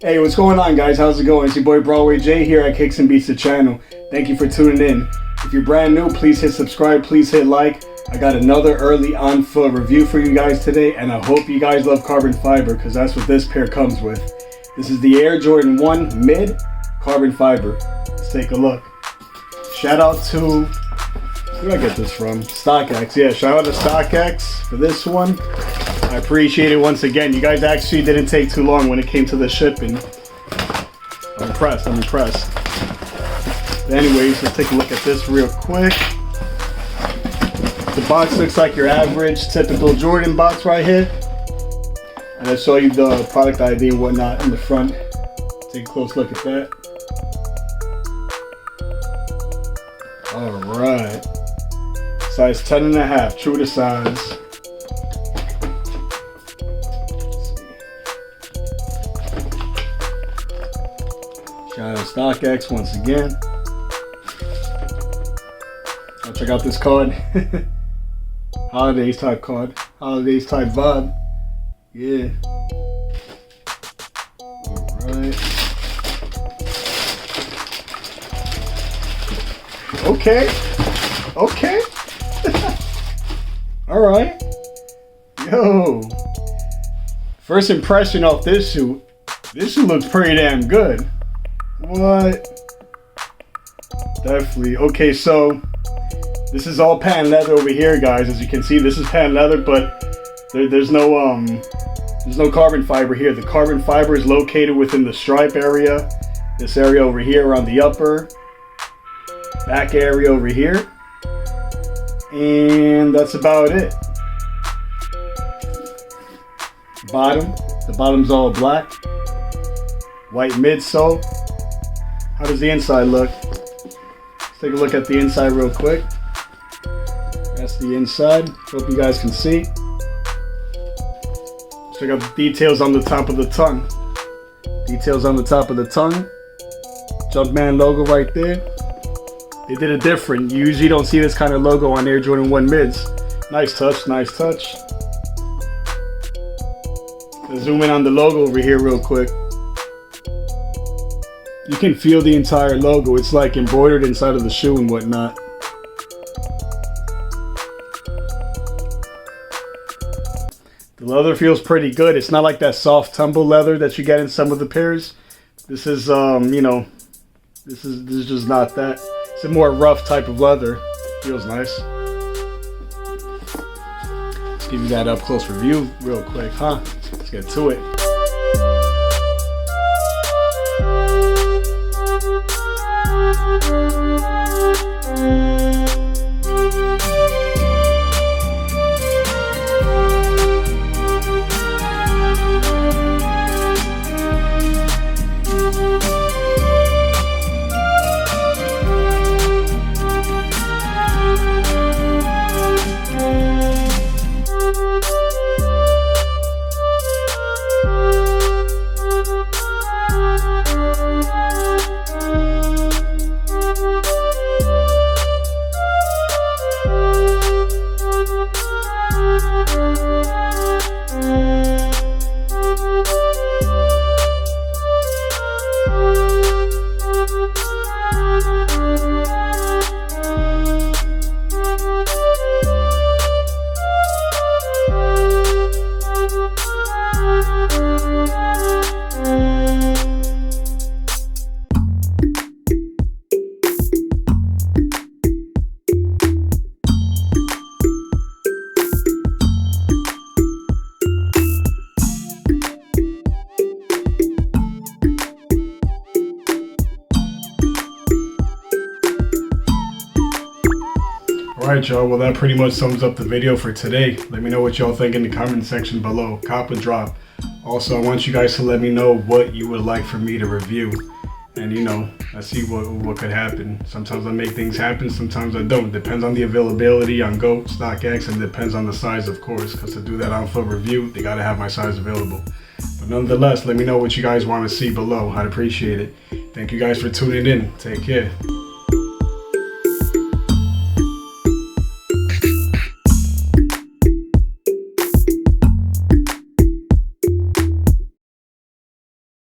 Hey, what's going on, guys? How's it going? It's your boy Broadway J here at Kickz and Beatz the channel. Thank you for tuning in. If you're brand new, please hit subscribe, please hit like. I got another early on foot review for you guys today, and I hope you guys love carbon fiber because that's what this pair comes with. This is the Air Jordan 1 Mid Carbon Fiber. Let's take a look. Shout out to, where did I get this from? StockX. Yeah, shout out to StockX for this one. I appreciate it once again. You guys actually didn't take too long when it came to the shipping. I'm impressed. But anyways, let's take a look at this real quick. The box looks like your average, typical Jordan box right here. And I show you the product ID and whatnot in the front. Take a close look at that. Alright. Size 10.5, true to size. Shout out to StockX once again. I'll check out this card. Holidays type card. Holidays type vibe. Yeah. Alright. Okay. Alright. Yo. First impression off this shoe. This shoe looks pretty damn good. What? Definitely. Okay, so this is all patent leather over here, guys. As you can see, this is patent leather, but there's no carbon fiber here. The carbon fiber is located within the stripe area. This area over here around the upper back area over here, and that's about it. The bottom's all black, white midsole. How does the inside look? Let's take a look at the inside real quick. That's the inside. Hope you guys can see. Check out the details on the top of the tongue. Details on the top of the tongue. Jumpman logo right there. They did it different. You usually don't see this kind of logo on Air Jordan 1 Mids. Nice touch, nice touch. Let's zoom in on the logo over here real quick. You can feel the entire logo. It's like embroidered inside of the shoe and whatnot. The leather feels pretty good. It's not like that soft tumble leather that you get in some of the pairs. This is, you know, this is just not that. It's a more rough type of leather. Feels nice. Let's give you that up close review real quick, huh? Let's get to it. Alright, y'all, well, that pretty much sums up the video for today. Let me know what y'all think in the comment section below. Cop a drop. Also, I want you guys to let me know what you would like for me to review. And, you know, I see what could happen. Sometimes I make things happen, sometimes I don't. Depends on the availability on Go, StockX, and depends on the size, of course. Because to do that on-foot review, they got to have my size available. But nonetheless, let me know what you guys want to see below. I'd appreciate it. Thank you guys for tuning in. Take care.